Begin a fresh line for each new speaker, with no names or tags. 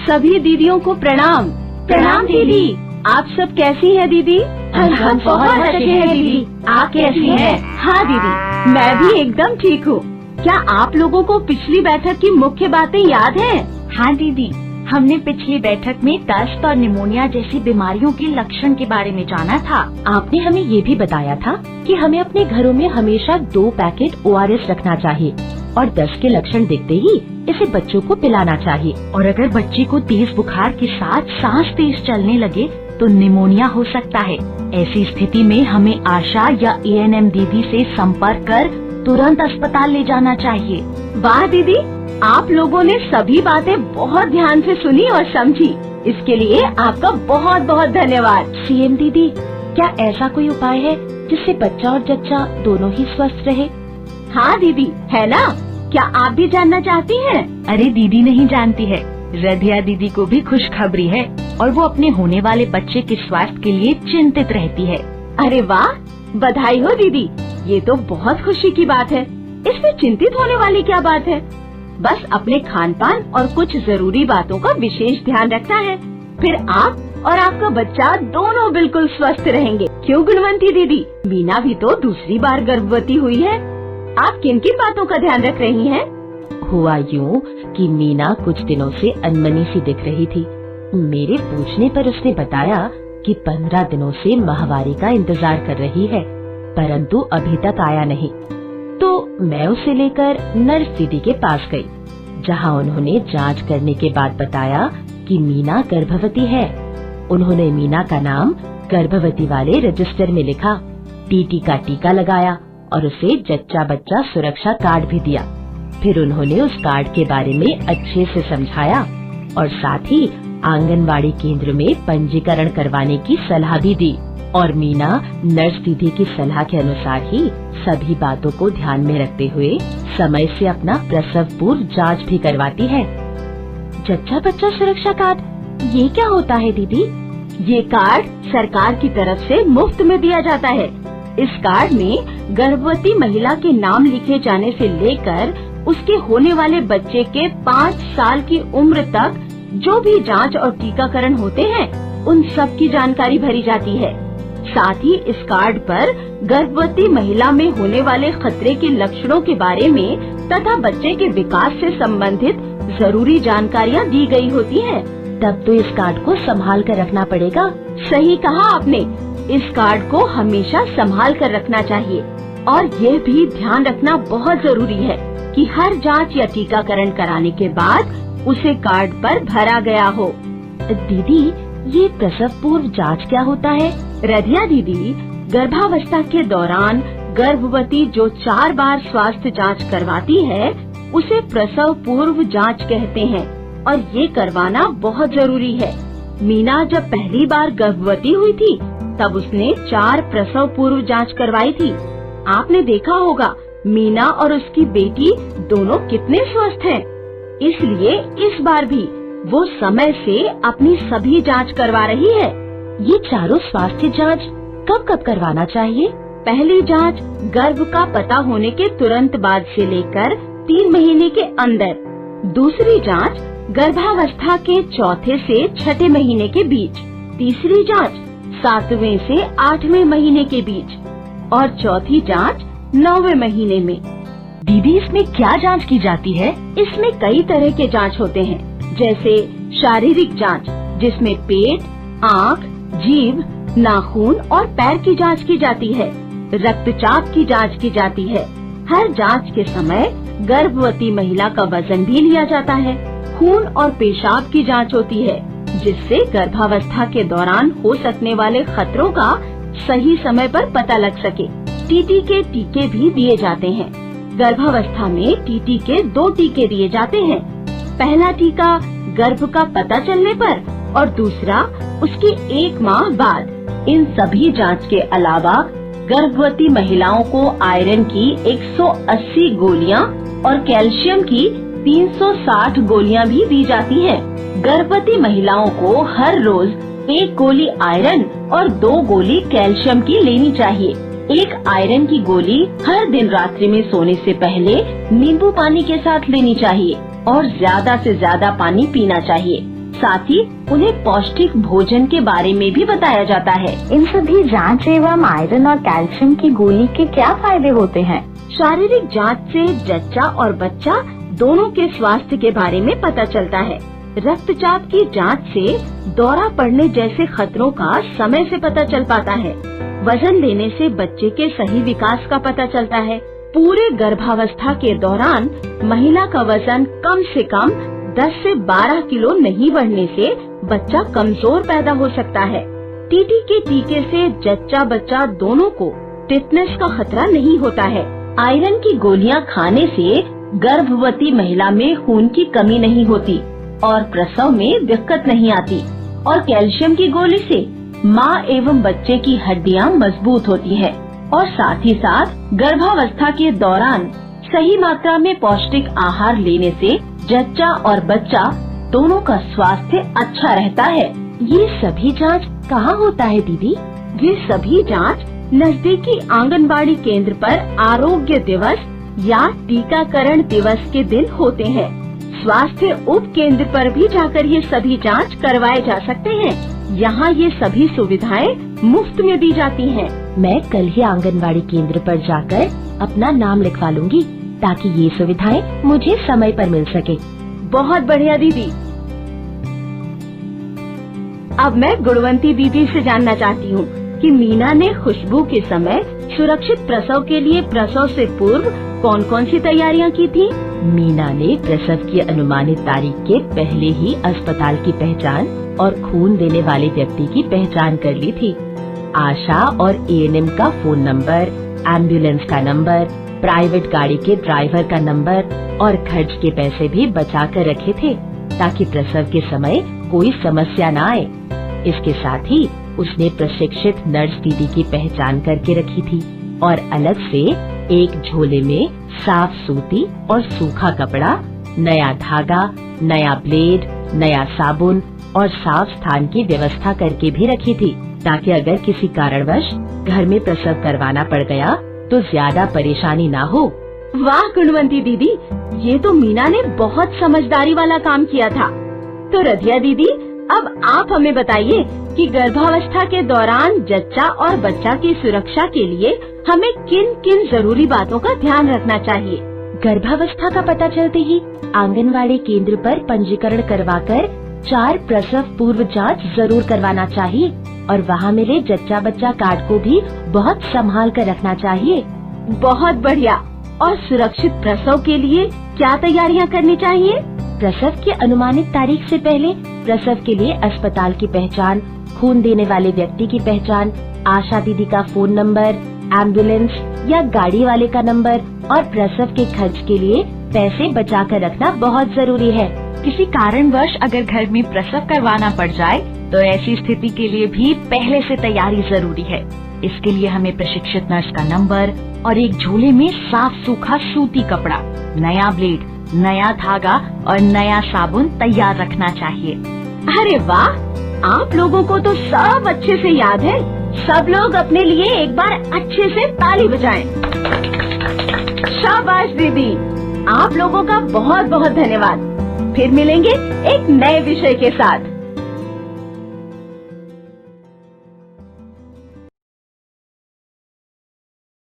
सभी दीदियों को प्रणाम। प्रणाम दीदी। आप सब कैसी हैं दीदी?
हम बहुत अच्छे हैं दीदी। आप कैसी हैं?
हाँ दीदी, मैं भी एकदम ठीक हूँ। क्या आप लोगों को पिछली बैठक की मुख्य बातें याद हैं?
हाँ दीदी, हमने पिछली बैठक में दस्त और निमोनिया जैसी बीमारियों के लक्षण के बारे में जाना था।
आपने हमें ये भी बताया था कि हमें अपने घरों में हमेशा 2 पैकेट ORS रखना चाहिए और दस्त के लक्षण दिखते ही इसे बच्चों को पिलाना चाहिए।
और अगर बच्चे को तेज बुखार के साथ सांस तेज चलने लगे तो निमोनिया हो सकता है। ऐसी स्थिति में हमें आशा या ANM दीदी से संपर्क कर तुरंत अस्पताल ले जाना चाहिए।
वाह दीदी, आप लोगों ने सभी बातें बहुत ध्यान से सुनी और समझी। इसके लिए आपका बहुत बहुत धन्यवाद।
CM दीदी, क्या ऐसा कोई उपाय है जिससे बच्चा और जच्चा दोनों ही स्वस्थ रहे?
हाँ दीदी, है ना? क्या आप भी जानना चाहती हैं?
अरे दीदी नहीं जानती है, रधिया दीदी को भी खुशखबरी है और वो अपने होने वाले बच्चे के स्वास्थ्य के लिए चिंतित रहती है।
अरे वाह, बधाई हो दीदी, ये तो बहुत खुशी की बात है। इसमें चिंतित होने वाली क्या बात है? बस अपने खान पान और कुछ जरूरी बातों का विशेष ध्यान रखना है, फिर आप और आपका बच्चा दोनों बिल्कुल स्वस्थ रहेंगे। क्यों गुणवंती दीदी, मीना भी तो दूसरी बार गर्भवती हुई है। आप किन किन बातों का ध्यान रख रही हैं?
हुआ यूँ कि मीना कुछ दिनों से अनमनी सी दिख रही थी। मेरे पूछने पर उसने बताया कि 15 दिनों से माहवारी का इंतजार कर रही है, परंतु अभी तक आया नहीं। तो मैं उसे लेकर नर्स दीदी के पास गई, जहां उन्होंने जांच करने के बाद बताया कि मीना गर्भवती है। उन्होंने मीना का नाम गर्भवती वाले रजिस्टर में लिखा, TT का टीका लगाया और उसे जच्चा बच्चा सुरक्षा कार्ड भी दिया। फिर उन्होंने उस कार्ड के बारे में अच्छे से समझाया और साथ ही आंगनवाड़ी केंद्र में पंजीकरण करवाने की सलाह भी दी। और मीना नर्स दीदी की सलाह के अनुसार ही सभी बातों को ध्यान में रखते हुए समय से अपना प्रसव पूर्व जांच भी करवाती है।
जच्चा बच्चा सुरक्षा कार्ड, ये क्या होता है दीदी? ये कार्ड सरकार की तरफ से मुफ्त में दिया जाता है। इस कार्ड में गर्भवती महिला के नाम लिखे जाने से लेकर उसके होने वाले बच्चे के 5 साल की उम्र तक जो भी जांच और टीकाकरण होते हैं, उन सब की जानकारी भरी जाती है। साथ ही इस कार्ड पर गर्भवती महिला में होने वाले खतरे के लक्षणों के बारे में तथा बच्चे के विकास से संबंधित जरूरी जानकारियाँ दी गई होती है।
तब तो इस कार्ड को संभाल कर रखना पड़ेगा।
सही कहा आपने, इस कार्ड को हमेशा संभाल कर रखना चाहिए और यह भी ध्यान रखना बहुत जरूरी है कि हर जांच या टीकाकरण कराने के बाद उसे कार्ड पर भरा गया हो।
दीदी, ये प्रसव पूर्व जांच क्या होता है?
रधिया दीदी, गर्भावस्था के दौरान गर्भवती जो 4 बार स्वास्थ्य जांच करवाती है उसे प्रसव पूर्व जांच कहते हैं और ये करवाना बहुत जरूरी है। मीना जब पहली बार गर्भवती हुई थी तब उसने 4 प्रसव पूर्व जांच करवाई थी। आपने देखा होगा मीना और उसकी बेटी दोनों कितने स्वस्थ हैं। इसलिए इस बार भी वो समय से अपनी सभी जांच करवा रही है।
ये चारों स्वास्थ्य जांच कब कब करवाना चाहिए?
पहली जांच गर्भ का पता होने के तुरंत बाद से लेकर 3 महीने के अंदर, दूसरी जांच गर्भावस्था के 4थे से 6ठे महीने के बीच, तीसरी जांच 7वें से 8वें महीने के बीच और चौथी जांच 9वें महीने में।
दीदी, इसमें क्या जांच की जाती है?
इसमें कई तरह के जांच होते हैं, जैसे शारीरिक जांच जिसमें पेट, आँख, जीभ, नाखून और पैर की जांच की जाती है। रक्तचाप की जांच की जाती है। हर जांच के समय गर्भवती महिला का वजन भी लिया जाता है। खून और पेशाब की जांच होती है जिससे गर्भावस्था के दौरान हो सकने वाले खतरों का सही समय पर पता लग सके। TT के टीके भी दिए जाते हैं। गर्भावस्था में TT के 2 टीके दिए जाते हैं। पहला टीका गर्भ का पता चलने पर और दूसरा उसके 1 माह बाद। इन सभी जांच के अलावा गर्भवती महिलाओं को आयरन की 180 गोलियां और कैल्शियम की 360 गोलियां भी दी जाती हैं। गर्भवती महिलाओं को हर रोज 1 गोली आयरन और 2 गोली कैल्शियम की लेनी चाहिए। 1 आयरन की गोली हर दिन रात्रि में सोने से पहले नींबू पानी के साथ लेनी चाहिए और ज्यादा से ज्यादा पानी पीना चाहिए। साथ ही उन्हें पौष्टिक भोजन के बारे में भी बताया जाता है।
इन सभी जांच एवं आयरन और कैल्शियम की गोली के क्या फायदे होते हैं?
शारीरिक जांच से जच्चा और बच्चा दोनों के स्वास्थ्य के बारे में पता चलता है। रक्तचाप की जांच से दौरा पड़ने जैसे खतरों का समय से पता चल पाता है। वजन लेने से बच्चे के सही विकास का पता चलता है। पूरे गर्भावस्था के दौरान महिला का वजन कम से कम 10 से 12 किलो नहीं बढ़ने से बच्चा कमजोर पैदा हो सकता है। टीटी के टीके से जच्चा बच्चा दोनों को टिटनेस का खतरा नहीं होता है। आयरन की गोलियां खाने से गर्भवती महिला में खून की कमी नहीं होती और प्रसव में दिक्कत नहीं आती। और कैल्शियम की गोली से माँ एवं बच्चे की हड्डियाँ मजबूत होती है और साथ ही साथ गर्भावस्था के दौरान सही मात्रा में पौष्टिक आहार लेने से जच्चा और बच्चा दोनों का स्वास्थ्य अच्छा रहता है।
ये सभी जांच कहाँ होता है दीदी?
ये सभी जांच नजदीकी आंगनबाड़ी केंद्र पर आरोग्य दिवस या टीकाकरण दिवस के दिन होते हैं। स्वास्थ्य उप केंद्र पर भी जाकर ये सभी जांच करवाए जा सकते हैं। यहाँ ये सभी सुविधाएं मुफ्त में दी जाती हैं।
मैं कल ही आंगनबाड़ी केंद्र पर जाकर अपना नाम लिखवा लूंगी ताकि ये सुविधाएं मुझे समय पर मिल सके।
बहुत बढ़िया दीदी। अब मैं गुणवंती दीदी से जानना चाहती हूँ कि मीना ने खुशबू के समय सुरक्षित प्रसव के लिए प्रसव से पूर्व कौन कौन सी तैयारियाँ की थी?
मीना ने प्रसव की अनुमानित तारीख के पहले ही अस्पताल की पहचान और खून देने वाले व्यक्ति की पहचान कर ली थी। आशा और एएनएम का फोन नंबर, एम्बुलेंस का नंबर, प्राइवेट गाड़ी के ड्राइवर का नंबर और खर्च के पैसे भी बचा कर रखे थे ताकि प्रसव के समय कोई समस्या न आए। इसके साथ ही उसने प्रशिक्षित नर्स दीदी की पहचान करके रखी थी और अलग से एक झोले में साफ सूती और सूखा कपड़ा, नया धागा, नया ब्लेड, नया साबुन और साफ स्थान की व्यवस्था करके भी रखी थी ताकि अगर किसी कारणवश घर में प्रसव करवाना पड़ गया तो ज्यादा परेशानी ना हो।
वाह गुणवंती दीदी, ये तो मीना ने बहुत समझदारी वाला काम किया था। तो रधिया दीदी, अब आप हमें बताइए कि गर्भावस्था के दौरान जच्चा और बच्चा की सुरक्षा के लिए हमें किन किन जरूरी बातों का ध्यान रखना चाहिए।
गर्भावस्था का पता चलते ही आंगनवाड़ी केंद्र पर पंजीकरण करवाकर 4 प्रसव पूर्व जांच जरूर करवाना चाहिए और वहाँ मिले जच्चा बच्चा कार्ड को भी बहुत संभाल कर रखना चाहिए।
बहुत बढ़िया। और सुरक्षित प्रसव के लिए क्या तैयारियाँ करनी चाहिए?
प्रसव की अनुमानित तारीख से पहले प्रसव के लिए अस्पताल की पहचान, खून देने वाले व्यक्ति की पहचान, आशा दीदी का फोन नंबर, एम्बुलेंस या गाड़ी वाले का नंबर और प्रसव के खर्च के लिए पैसे बचा कर रखना बहुत जरूरी है।
किसी कारणवश अगर घर में प्रसव करवाना पड़ जाए तो ऐसी स्थिति के लिए भी पहले से तैयारी जरूरी है। इसके लिए हमें प्रशिक्षित नर्स का नंबर और एक झोले में साफ सूखा सूती कपड़ा, नया ब्लेड, नया धागा और नया साबुन तैयार रखना चाहिए।
अरे वाह, आप लोगों को तो सब अच्छे से याद है। सब लोग अपने लिए एक बार अच्छे से ताली बजाएं। शाबाश दीदी, आप लोगों का बहुत बहुत धन्यवाद। फिर मिलेंगे एक नए विषय के साथ।